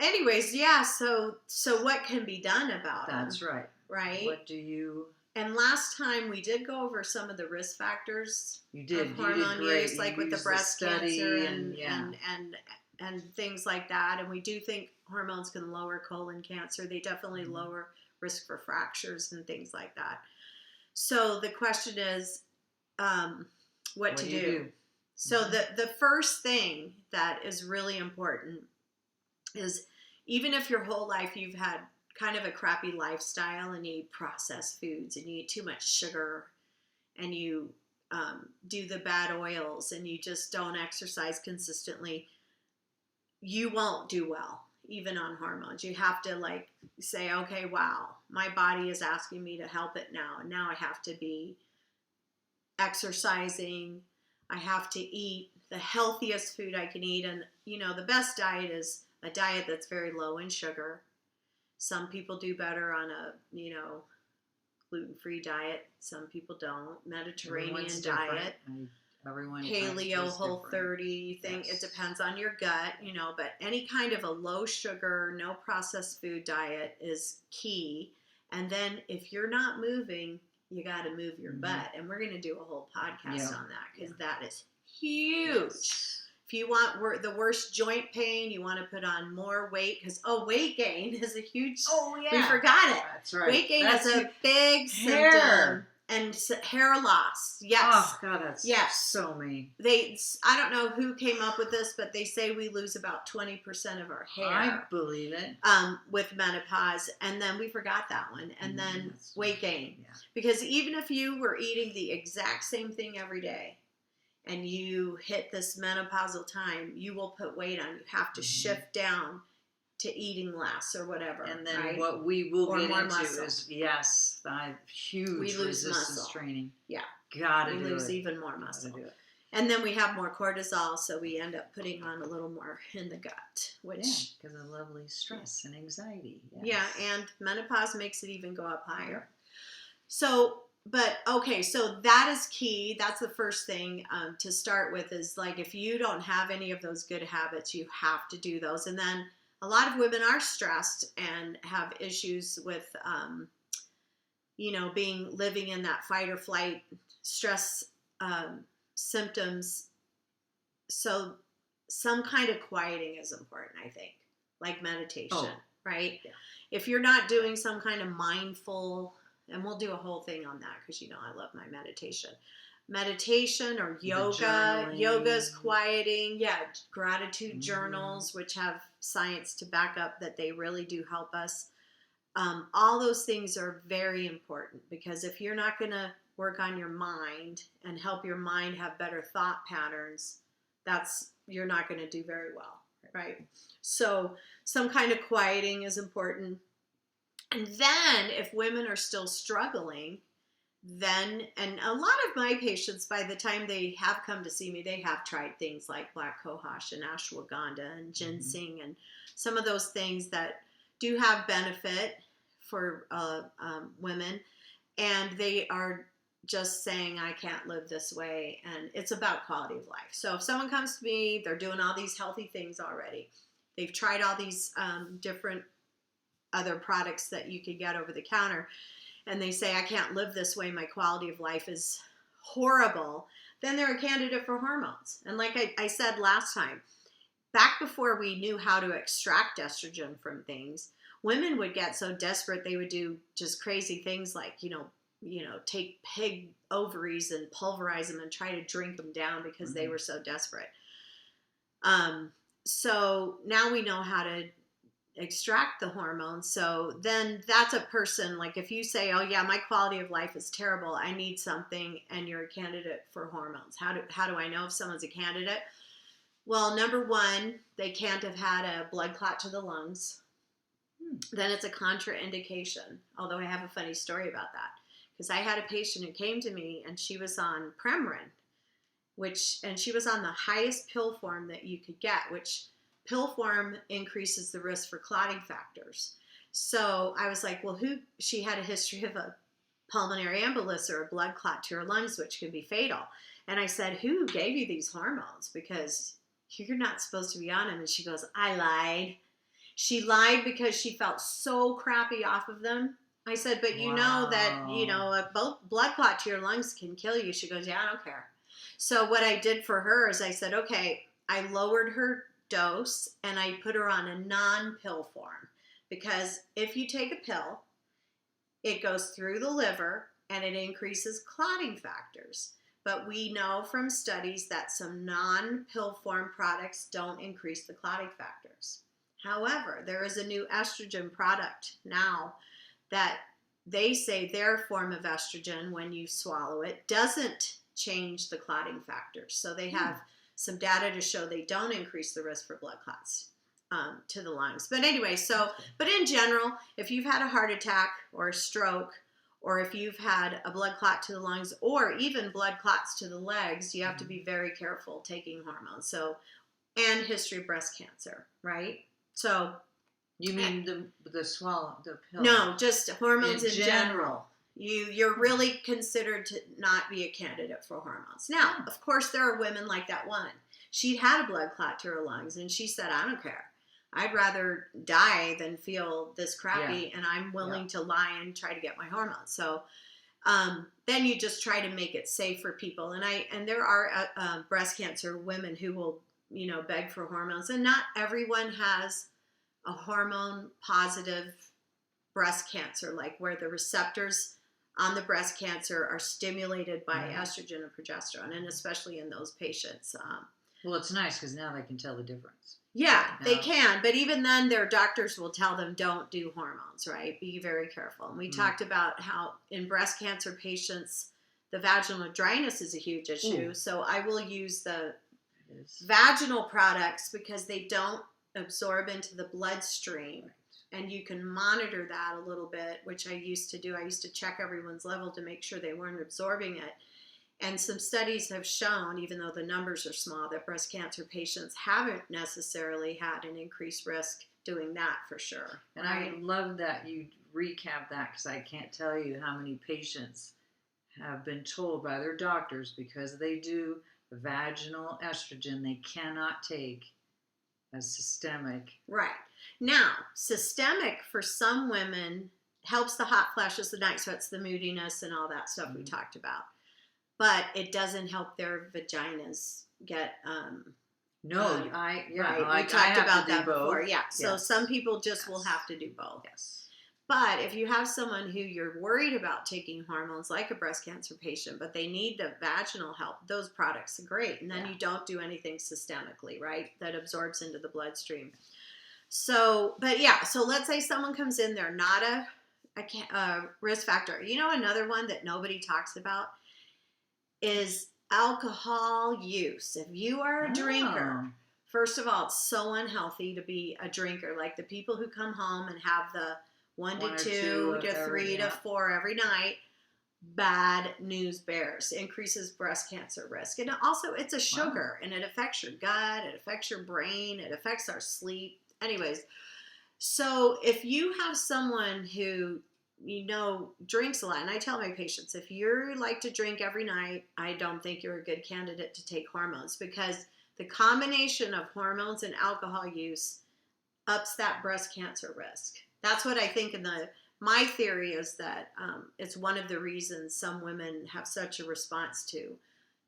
anyways, yeah. So what can be done about them? That's right. Right. What do you? And last time we did go over some of the risk factors. You did. Of hormone use, like with the breast cancer and things like that. And we do think hormones can lower colon cancer. They definitely lower risk for fractures and things like that. So the question is, what to do? So the first thing that is really important is, even if your whole life you've had kind of a crappy lifestyle and you eat processed foods and you eat too much sugar and you do the bad oils and you just don't exercise consistently, you won't do well, even on hormones. You have to like say, okay, wow, my body is asking me to help it now. And now I have to be exercising. I have to eat the healthiest food I can eat. And, the best diet is a diet that's very low in sugar. Some people do better on a, gluten-free diet. Some people don't. Mediterranean diet. Paleo, Whole30 thing. Yes. It depends on your gut, but any kind of a low sugar, no processed food diet is key. And then if you're not moving, you got to move your butt. And we're going to do a whole podcast on that, because that is huge. Yes. If you want the worst joint pain, you want to put on more weight, because weight gain is a huge. Oh yeah, we forgot it. That's right. Weight gain is a big symptom, and hair loss. Yes. Oh God, that's so mean. I don't know who came up with this, but they say we lose about 20% of our hair. I believe it. With menopause, and then we forgot that one, and then weight gain, because even if you were eating the exact same thing every day, and you hit this menopausal time, you will put weight on. You have to shift down to eating less or whatever. And then what we will get into is, huge resistance training. Yeah. Gotta we lose even more muscle. And then we have more cortisol, so we end up putting on a little more in the gut, which... because of lovely stress and anxiety. Yes. Yeah, and menopause makes it even go up higher. So... But, okay, so that is key. That's the first thing to start with, is like, if you don't have any of those good habits, you have to do those. And then a lot of women are stressed and have issues with, living in that fight or flight stress symptoms. So some kind of quieting is important, I think, like meditation, right? Yeah. If you're not doing some kind of mindful... And we'll do a whole thing on that, because I love my meditation or yoga. Yoga's quieting. Yeah, gratitude journals, which have science to back up that they really do help us. All those things are very important, because if you're not going to work on your mind and help your mind have better thought patterns, you're not going to do very well, right? So some kind of quieting is important. And then if women are still struggling, and a lot of my patients, by the time they have come to see me, they have tried things like black cohosh and ashwagandha and ginseng and some of those things that do have benefit for women. And they are just saying, I can't live this way. And it's about quality of life. So if someone comes to me, they're doing all these healthy things already. They've tried all these different other products that you could get over the counter, and they say, I can't live this way, my quality of life is horrible, then they're a candidate for hormones. And like I said last time, back before we knew how to extract estrogen from things, women would get so desperate they would do just crazy things like, take pig ovaries and pulverize them and try to drink them down because they were so desperate. So now we know how to extract the hormones. So then that's a person, like if you say, oh yeah, my quality of life is terrible, I need something, and you're a candidate for hormones. How do I know if someone's a candidate? Well, number one, they can't have had a blood clot to the lungs. Then it's a contraindication. Although I have a funny story about that, because I had a patient who came to me and she was on Premarin, and she was on the highest pill form that you could get, which pill form increases the risk for clotting factors. So I was like, well, she had a history of a pulmonary embolus or a blood clot to her lungs, which can be fatal. And I said, who gave you these hormones? Because you're not supposed to be on them. And she goes, I lied. She lied because she felt so crappy off of them. I said, but you know that, a blood clot to your lungs can kill you. She goes, yeah, I don't care. So what I did for her is I said, okay, I lowered her dose and I put her on a non-pill form, because if you take a pill, it goes through the liver and it increases clotting factors. But we know from studies that some non-pill form products don't increase the clotting factors. However, there is a new estrogen product now that they say their form of estrogen, when you swallow it, doesn't change the clotting factors. So they have some data to show they don't increase the risk for blood clots to the lungs. But anyway, but in general, if you've had a heart attack or a stroke, or if you've had a blood clot to the lungs, or even blood clots to the legs, you have to be very careful taking hormones. So, and history of breast cancer, right? So, you mean the pill? No, just hormones in general. You're really considered to not be a candidate for hormones. Now, of course, there are women like that one. She had a blood clot to her lungs, and she said, I don't care. I'd rather die than feel this crappy, and I'm willing to lie and try to get my hormones. So then you just try to make it safe for people. And there are breast cancer women who will, beg for hormones. And not everyone has a hormone positive breast cancer, like where the receptors on the breast cancer are stimulated by estrogen and progesterone, and especially in those patients. Well, it's nice because now they can tell the difference. Yeah, they can. But even then, their doctors will tell them, don't do hormones, right? Be very careful. And we talked about how in breast cancer patients, the vaginal dryness is a huge issue. Ooh. So I will use the vaginal products because they don't absorb into the bloodstream. And you can monitor that a little bit, which I used to do. I used to check everyone's level to make sure they weren't absorbing it. And some studies have shown, even though the numbers are small, that breast cancer patients haven't necessarily had an increased risk doing that for sure. And right? I love that you recap that, because I can't tell you how many patients have been told by their doctors, because they do vaginal estrogen, they cannot take as systemic. Right. Now, systemic for some women helps the hot flashes of the night, so it's the moodiness and all that stuff we talked about. But it doesn't help their vaginas get right. We talked about that before. Yeah. So some people just will have to do both. Yes. But if you have someone who you're worried about taking hormones, like a breast cancer patient, but they need the vaginal help, those products are great. And then you don't do anything systemically, right? That absorbs into the bloodstream. So, so let's say someone comes in, they're not a risk factor. Another one that nobody talks about is alcohol use. If you are a drinker, first of all, it's so unhealthy to be a drinker. Like the people who come home and have the 1 to 2 to 3 to 4 every night, bad news bears. Increases breast cancer risk. And also, it's a sugar, and it affects your gut, it affects your brain, it affects our sleep. Anyways, so if you have someone who drinks a lot, and I tell my patients, if you like to drink every night, I don't think you're a good candidate to take hormones, because the combination of hormones and alcohol use ups that breast cancer risk. That's what I think. My theory is that it's one of the reasons some women have such a response to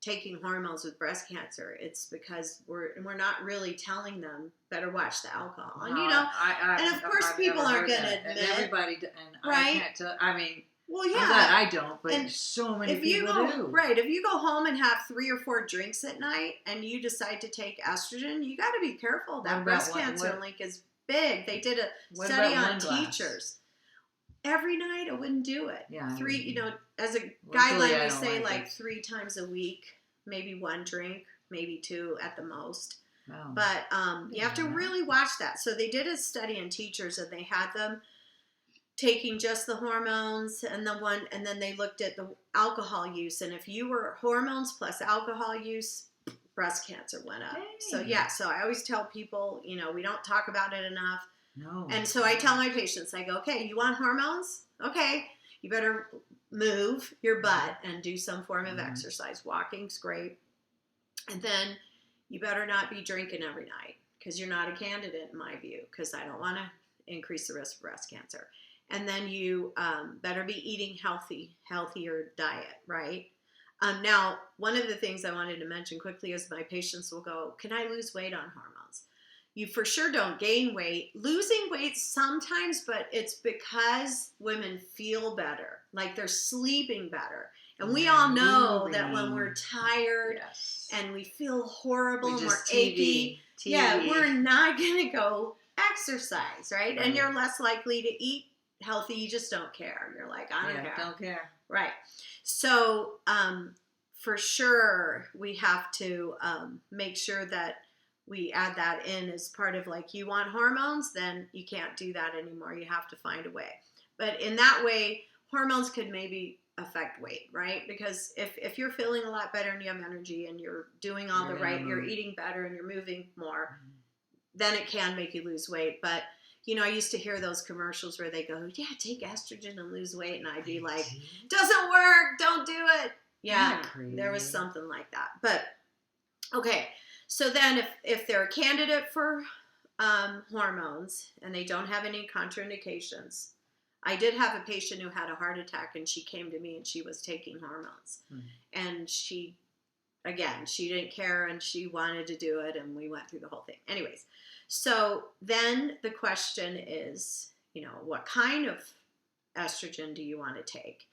taking hormones with breast cancer. It's because we're not really telling them better watch the alcohol. And and of course people aren't going to admit, and everybody, and right? I can't tell. I mean, well, yeah, I'm glad I don't, but so many people do. Right, if you go home and have 3 or 4 drinks at night, and you decide to take estrogen, you got to be careful. That breast cancer link is big. They did a study on teachers. Every night, I wouldn't do it. Yeah, 3, as a guideline, we say like 3 times a week, maybe 1 drink, maybe 2 at the most. Wow. But you have to really watch that. So they did a study on teachers, and they had them taking just the hormones and then they looked at the alcohol use. And if you were hormones plus alcohol use, breast cancer went up. Dang. So I always tell people, we don't talk about it enough. No. And so I tell my patients, I go, okay, you want hormones? Okay, you better move your butt and do some form of exercise. Walking's great. And then you better not be drinking every night, because you're not a candidate in my view, because I don't want to increase the risk of breast cancer. And then you better be eating healthier diet, right? Now, one of the things I wanted to mention quickly is my patients will go, can I lose weight on hormones? You for sure don't gain weight. Losing weight sometimes, but it's because women feel better, like they're sleeping better. And we all know that when we're tired and we feel horrible and we're achy, we're not going to go exercise, right? And you're less likely to eat healthy. You just don't care. You're like, I don't care. Right. So for sure, we have to make sure that we add that in as part of, like, you want hormones, then you can't do that anymore. You have to find a way. But in that way, hormones could maybe affect weight, right? Because if you're feeling a lot better and you have energy and you're doing all you're eating better and you're moving more, then it can make you lose weight. But, I used to hear those commercials where they go, yeah, take estrogen and lose weight. And I'd be like, doesn't work. Don't do it. Yeah, there was something like that. But, okay. So then if they're a candidate for hormones and they don't have any contraindications, I did have a patient who had a heart attack and she came to me and she was taking hormones. And she didn't care and she wanted to do it and we went through the whole thing. Anyways, so then the question is, what kind of estrogen do you want to take?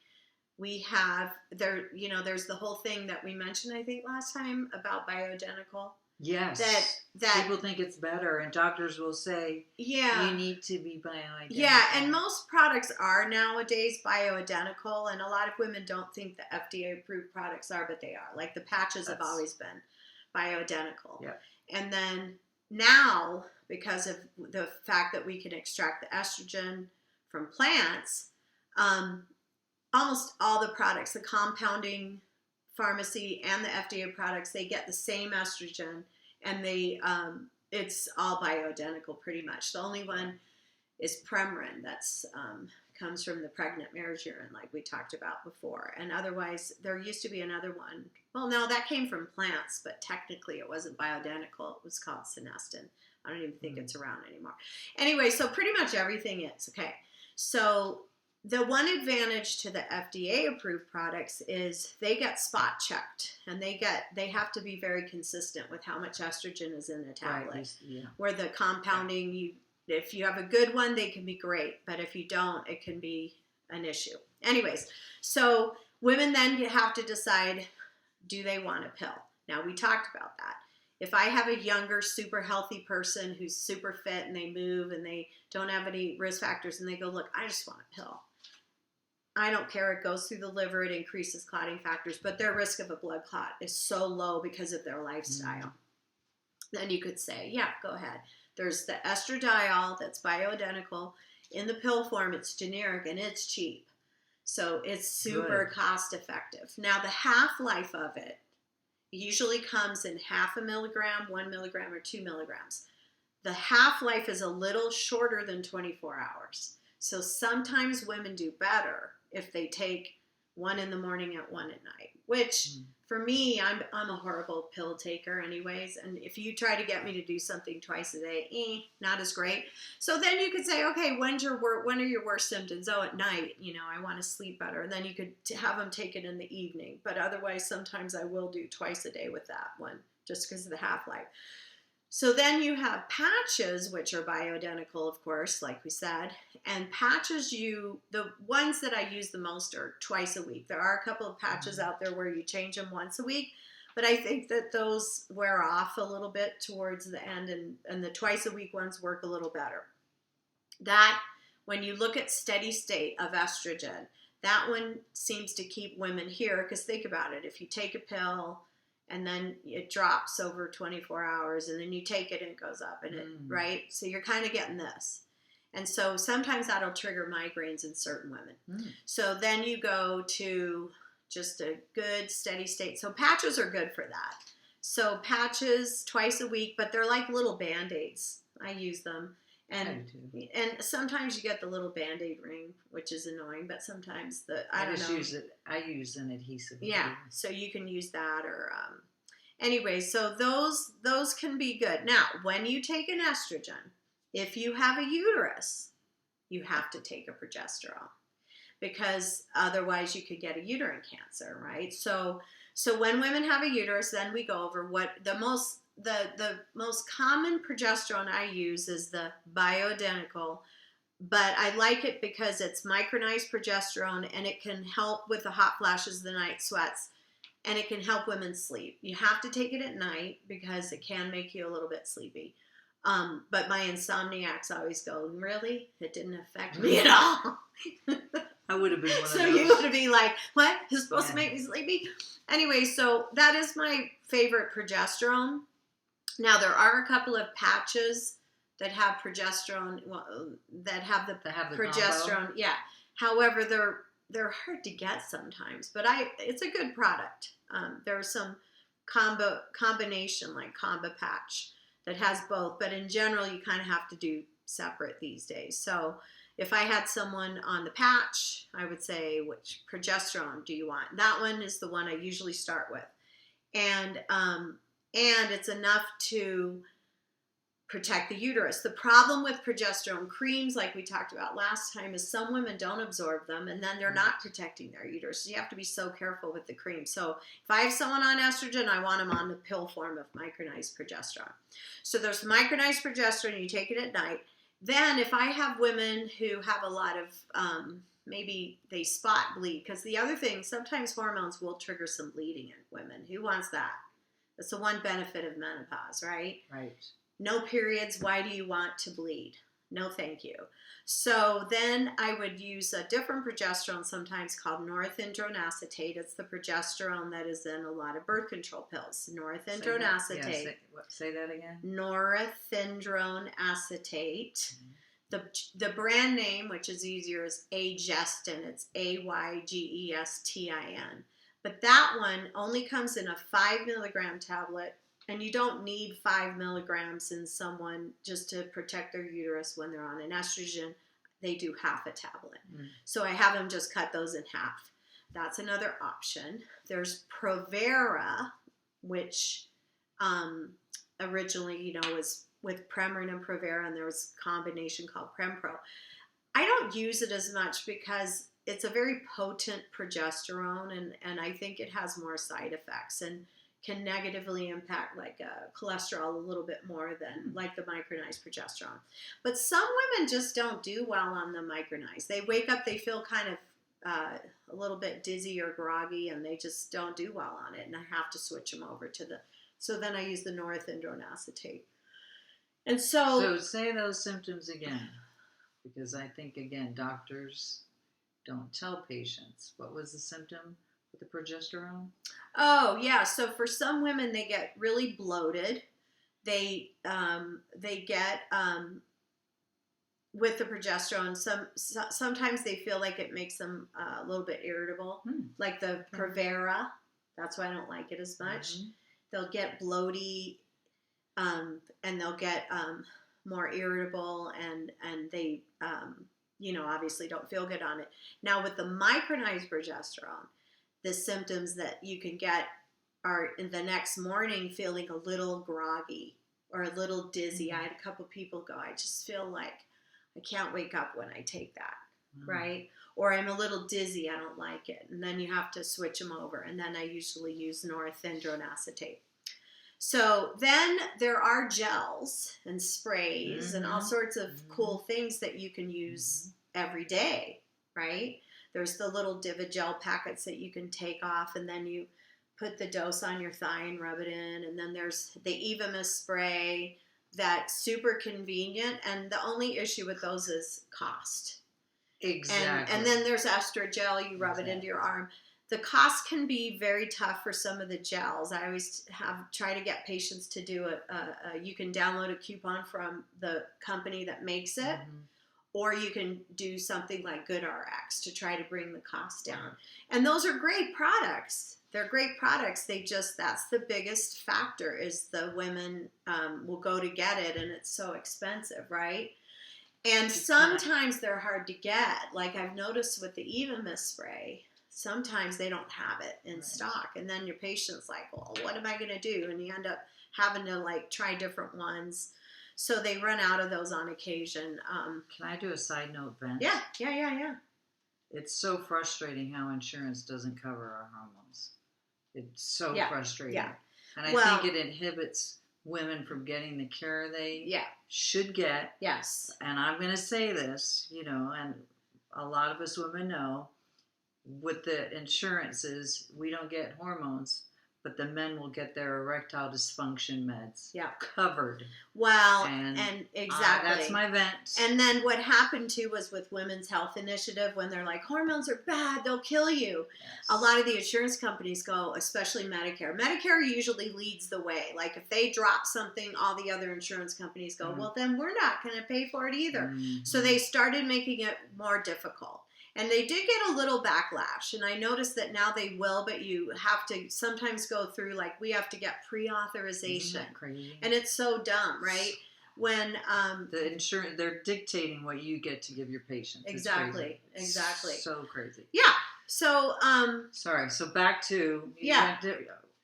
We have there's the whole thing that we mentioned, I think, last time about bioidentical. Yes. That people think it's better, and doctors will say, you need to be bioidentical. Yeah, and most products are nowadays bioidentical, and a lot of women don't think the FDA-approved products are, but they are. Like the patches have always been bioidentical. Yep. And then now, because of the fact that we can extract the estrogen from plants, almost all the products, the compounding pharmacy and the FDA products, they get the same estrogen, and it's all bioidentical pretty much. The only one is Premarin that's comes from the pregnant mare's urine, like we talked about before. And otherwise, there used to be another one. Well, no, that came from plants, but technically it wasn't bioidentical. It was called Senestin. I don't even think it's around anymore. Anyway, so pretty much everything is. Okay, so the one advantage to the FDA-approved products is they get spot checked, and they have to be very consistent with how much estrogen is in the tablet. Right. Yeah. Where the compounding, if you have a good one, they can be great, but if you don't, it can be an issue. Anyways, so women then have to decide, do they want a pill? Now, we talked about that. If I have a younger, super healthy person who's super fit and they move and they don't have any risk factors and they go, look, I just want a pill. I don't care. It goes through the liver. It increases clotting factors, but their risk of a blood clot is so low because of their lifestyle. Then you could say, yeah, go ahead. There's the estradiol that's bioidentical. In the pill form, it's generic and it's cheap. So it's super cost effective. Now, the half-life of it usually comes in 0.5 milligram, 1 milligram, or 2 milligrams. The half-life is a little shorter than 24 hours. So sometimes women do better if they take one in the morning and one at night, which for me, I'm a horrible pill taker anyways. And if you try to get me to do something twice a day, not as great. So then you could say, okay, when are your worst symptoms? Oh, at night, I want to sleep better. And then you could have them take it in the evening. But otherwise, sometimes I will do twice a day with that one just because of the half-life. So then you have patches, which are bioidentical, of course, like we said. And patches, the ones that I use the most are twice a week. There are a couple of patches out there where you change them once a week, but I think that those wear off a little bit towards the end, and the twice a week ones work a little better. That, when you look at steady state of estrogen, that one seems to keep women here, because think about it. If you take a pill, and then it drops over 24 hours, and then you take it and it goes up, and right? So you're kind of getting this. And so sometimes that'll trigger migraines in certain women. So then you go to just a good steady state. So patches are good for that. So patches twice a week, but they're like little Band-Aids. I use them. And sometimes you get the little Band-Aid ring, which is annoying, but sometimes I use an adhesive. Yeah, so you can use that, or Anyway, so those can be good. Now, when you take an estrogen, if you have a uterus, you have to take a progesterone, because otherwise you could get a uterine cancer, right? So when women have a uterus, then we go over what the most common progesterone I use is the bioidentical, but I like it because it's micronized progesterone, and it can help with the hot flashes, the night sweats, and it can help women sleep. You have to take it at night because it can make you a little bit sleepy. But my insomniacs always go, really? It didn't affect me at all. I would have been one of So those. you would be like, what? It's supposed to make me sleepy? Anyway, so that is my favorite progesterone. Now, there are a couple of patches that have progesterone, that have the progesterone. Combo. Yeah. However, they're hard to get sometimes, but it's a good product. There's some combination, like combo patch, that has both, but in general, you kind of have to do separate these days. So if I had someone on the patch, I would say, which progesterone do you want? That one is the one I usually start with. And it's enough to protect the uterus. The problem with progesterone creams, like we talked about last time, is some women don't absorb them, and then they're not protecting their uterus. So you have to be so careful with the cream. So if I have someone on estrogen, I want them on the pill form of micronized progesterone. So there's micronized progesterone, you take it at night. Then if I have women who have a lot of, maybe they spot bleed, because the other thing, sometimes hormones will trigger some bleeding in women. Who wants that? That's the one benefit of menopause, right? Right. No periods. Why do you want to bleed? No, thank you. So then I would use a different progesterone, sometimes called norethindrone acetate. It's the progesterone that is in a lot of birth control pills. Norethindrone acetate. Yeah, say that again. Norethindrone acetate. The brand name, which is easier, is Agestin. It's Aygесtin. But that one only comes in a 5 milligram tablet, and you don't need 5 milligrams in someone just to protect their uterus when they're on an estrogen. They do half a tablet. So I have them just cut those in half. That's another option. There's Provera, which originally, was with Premarin and Provera, and there was a combination called Prempro. I don't use it as much because it's a very potent progesterone, and I think it has more side effects and can negatively impact cholesterol a little bit more than like the micronized progesterone. But some women just don't do well on the micronized. They wake up, they feel kind of a little bit dizzy or groggy, and they just don't do well on it, and I have to switch them over to so then I use the norethindrone acetate. And so say those symptoms again, because I think, again, doctors don't tell patients. What was the symptom with the progesterone? Oh, yeah. So for some women, they get really bloated. They get with the progesterone. Sometimes they feel like it makes them a little bit irritable, like the Provera. That's why I don't like it as much. They'll get bloaty, and they'll get more irritable, and they obviously don't feel good on it. Now with the micronized progesterone, the symptoms that you can get are in the next morning feeling a little groggy or a little dizzy. I had a couple people go, I just feel like I can't wake up when I take that, right? Or I'm a little dizzy, I don't like it. And then you have to switch them over. And then I usually use norethindrone acetate. So then there are gels and sprays and all sorts of cool things that you can use every day, right? There's the little Divigel packets that you can take off, and then you put the dose on your thigh and rub it in. And then there's the Evamus spray that's super convenient, and the only issue with those is cost. Exactly. And then there's Estrogel, you rub it into your arm. The cost can be very tough for some of the gels. I always try to get patients to do you can download a coupon from the company that makes it, or you can do something like GoodRx to try to bring the cost down. And those are great products. They're great products. That's the biggest factor is the women will go to get it, and it's so expensive, right? And sometimes they're hard to get. Like I've noticed with the Evamus spray, sometimes they don't have it in Right. stock. And then your patient's like, well, what am I going to do? And you end up having to like try different ones. So they run out of those on occasion. Can I do a side note, Vent? Yeah. It's so frustrating how insurance doesn't cover our hormones. It's so Yeah, frustrating. yeah. And I Well- think it inhibits women from getting the care they Yeah. should get. Yes. And I'm going to say this, and a lot of us women know, with the insurances, we don't get hormones, but the men will get their erectile dysfunction meds covered. Well, And, and exactly. That's my vent. And then what happened too was with Women's Health Initiative, when they're like, hormones are bad, they'll kill you. Yes. A lot of the insurance companies go, especially Medicare. Medicare usually leads the way. Like if they drop something, all the other insurance companies go, well, then we're not going to pay for it either. Mhm. So they started making it more difficult. And they did get a little backlash. And I noticed that now they will, but you have to sometimes go through, like, we have to get pre-authorization. Isn't that crazy? And it's so dumb, right? When the insurance, they're dictating what you get to give your patients. It's exactly. so crazy. Yeah. So sorry. So back to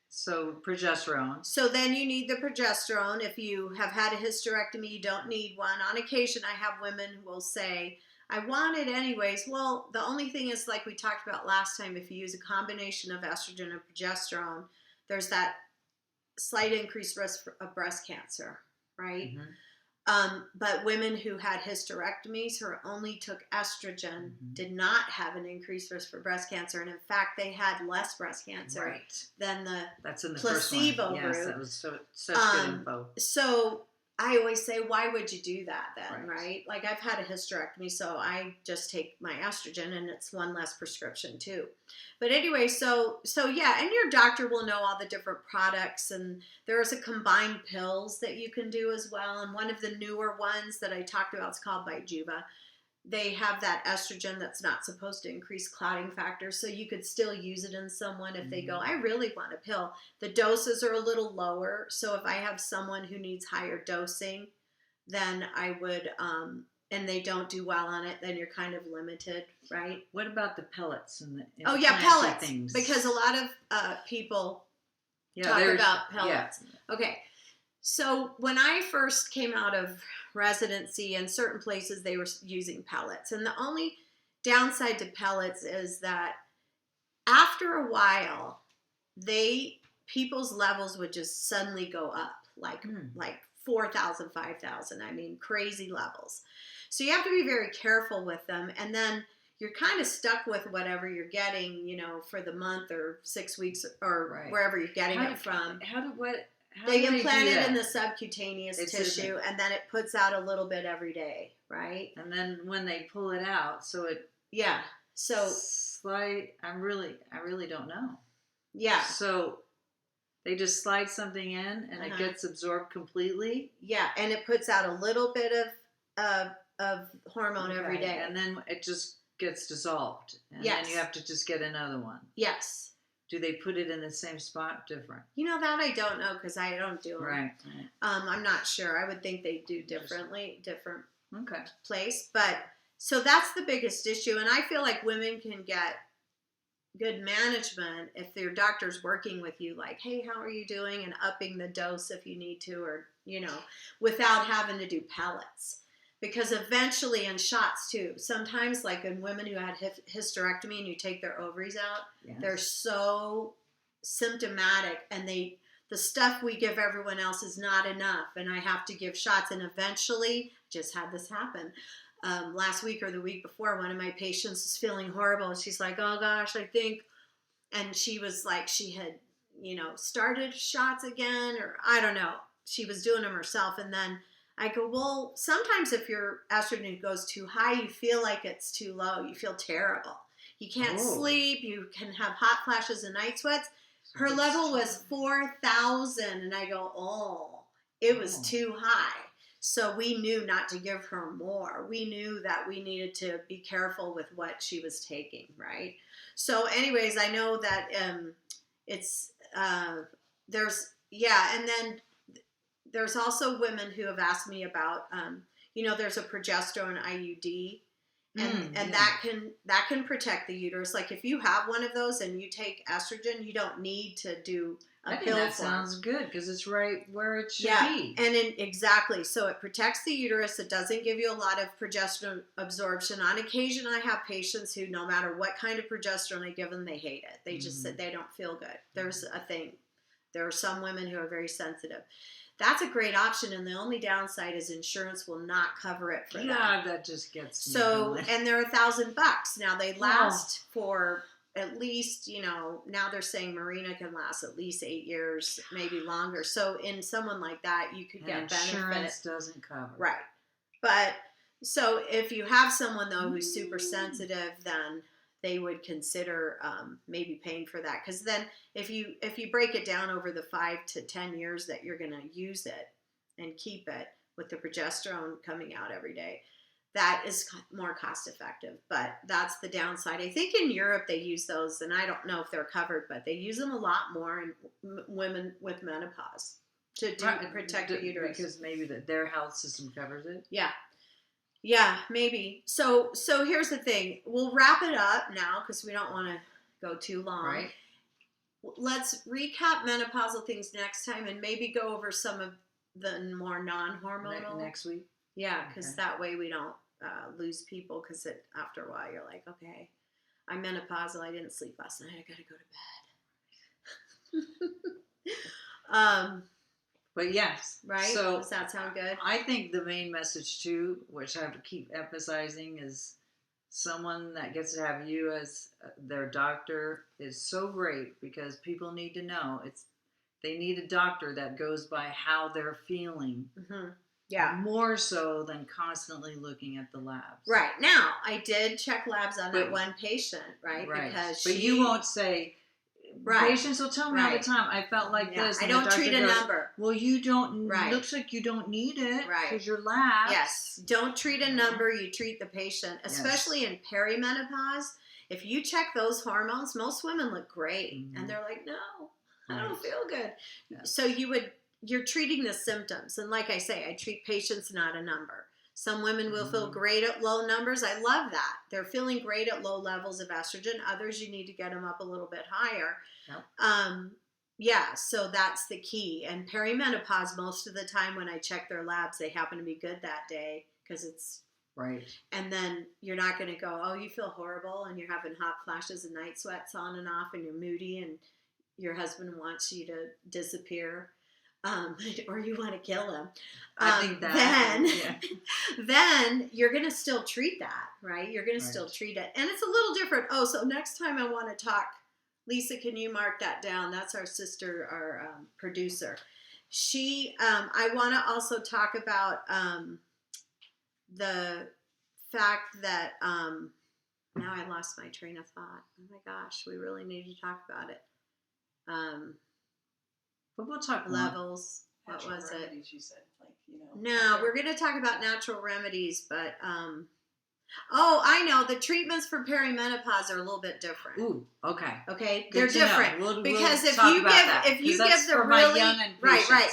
so progesterone. So then you need the progesterone. If you have had a hysterectomy, you don't need one. On occasion, I have women who will say, I want it anyways. Well, the only thing is, like we talked about last time, if you use a combination of estrogen and progesterone, there's that slight increased risk of breast cancer, right? But women who had hysterectomies who only took estrogen did not have an increased risk for breast cancer. And in fact, they had less breast cancer than That's in the placebo first one. group. Yes, that was such good info. So I always say, why would you do that then, Right. right? Like I've had a hysterectomy, so I just take my estrogen, and it's one less prescription too. But anyway, so yeah, and your doctor will know all the different products, and there's a combined pills that you can do as well. And one of the newer ones that I talked about is called Bijuva. They have that estrogen that's not supposed to increase clotting factor, so you could still use it in someone if they go, I really want a pill. The doses are a little lower, so if I have someone who needs higher dosing, then I would, and they don't do well on it, then you're kind of limited, right? What about the pellets and the pellets, things? because a lot of people talk about pellets. Yeah. Okay. So when I first came out of residency, in certain places they were using pellets, and the only downside to pellets is that after a while, people's levels would just suddenly go up, like 4,000, 5,000. I mean, crazy levels. So you have to be very careful with them, and then you're kind of stuck with whatever you're getting, for the month or 6 weeks or wherever you're getting it from. They implant it in the subcutaneous tissue, and then it puts out a little bit every day, right? And then when they pull it out, so I really don't know. Yeah. So they just slide something in, and it gets absorbed completely. Yeah, and it puts out a little bit of hormone every day, and then it just gets dissolved, and then you have to just get another one. Yes. Do they put it in the same spot? Different? That I don't know, because I don't do them. Right. I'm not sure. I would think they do different Okay. place. But so that's the biggest issue. And I feel like women can get good management if their doctor's working with you, like, hey, how are you doing? And upping the dose if you need to, or, without having to do pellets. Because eventually, and shots too, sometimes like in women who had hysterectomy and you take their ovaries out, they're so symptomatic, and the stuff we give everyone else is not enough, and I have to give shots. And eventually, just had this happen last week or the week before. One of my patients is feeling horrible. She's like, oh gosh, I think, and she was like, she had, started shots again, or I don't know. She was doing them herself, and then I go, well, sometimes if your estrogen goes too high, you feel like it's too low. You feel terrible. You can't sleep. You can have hot flashes and night sweats. Her level was 4,000. And I go, it was too high. So we knew not to give her more. We knew that we needed to be careful with what she was taking, right? So anyways, I know that and then there's also women who have asked me about, there's a progesterone IUD, And that can protect the uterus. Like if you have one of those and you take estrogen, you don't need to do a pill that form. sounds good because it's right where it should be. And exactly. So it protects the uterus. It doesn't give you a lot of progesterone absorption. On occasion, I have patients who, no matter what kind of progesterone I give them, they hate it. They just said they don't feel good. There's a thing. There are some women who are very sensitive. That's a great option, and the only downside is insurance will not cover it for that. Yeah, that just gets me so. going. And they're $1,000. Now they last for at least, now they're saying Mirena can last at least 8 years, maybe longer. So in someone like that, you could get benefit. Insurance doesn't cover. Right. But so if you have someone though who's super sensitive, then they would consider maybe paying for that. Because then if you break it down over the 5 to 10 years that you're going to use it and keep it with the progesterone coming out every day, that is more cost effective. But that's the downside. I think in Europe they use those, and I don't know if they're covered, but they use them a lot more in women with menopause to protect the uterus. Because maybe their health system covers it? Yeah, maybe. So here's the thing. We'll wrap it up now because we don't want to go too long. Right. Let's recap menopausal things next time and maybe go over some of the more non-hormonal. Next week? Yeah, because that way we don't lose people, because after a while you're like, okay, I'm menopausal. I didn't sleep last night. I got to go to bed. But yes. Right? So does that sound good? I think the main message too, which I have to keep emphasizing, is someone that gets to have you as their doctor is so great, because people need to know they need a doctor that goes by how they're feeling. Mm-hmm. Yeah. More so than constantly looking at the labs. Right. Now, I did check labs on that one patient, right? Because you won't say, patients will tell me all the time, I felt like this. I don't treat a number. Well, you don't, looks like you don't need it. Right. Because your lab. Yes. Don't treat a number, you treat the patient. Especially in perimenopause. If you check those hormones, most women look great. Mm-hmm. And they're like, no, I don't feel good. Yes. So you're treating the symptoms. And like I say, I treat patients, not a number. Some women will feel great at low numbers. I love that. They're feeling great at low levels of estrogen. Others, you need to get them up a little bit higher. Yep. So that's the key. And perimenopause, most of the time when I check their labs, they happen to be good that day because it's right. And then you're not going to go, oh, you feel horrible and you're having hot flashes and night sweats on and off and you're moody and your husband wants you to disappear. Or you want to kill him. I think that. Then you're going to still treat that, right? You're going to still treat it. And it's a little different. Oh, so next time I want to talk, Lisa, can you mark that down? That's our sister, our producer. I want to also talk about the fact that, now I lost my train of thought. Oh my gosh, we really need to talk about it. But we'll talk levels. Natural what was remedies, it? You said, No, we're going to talk about natural remedies, but oh, I know the treatments for perimenopause are a little bit different. Ooh, okay. Okay, Good they're different because if you give the really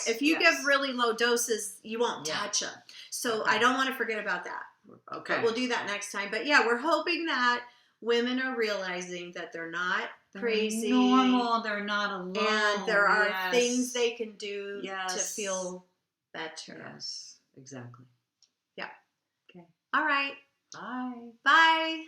if you give really low doses, you won't touch them. So I don't want to forget about that. Okay, but we'll do that next time. But yeah, we're hoping that women are realizing that they're not crazy, normal, they're not alone, and there are things they can do to feel better. Yes, exactly. Yeah. Okay. All right. Bye. Bye.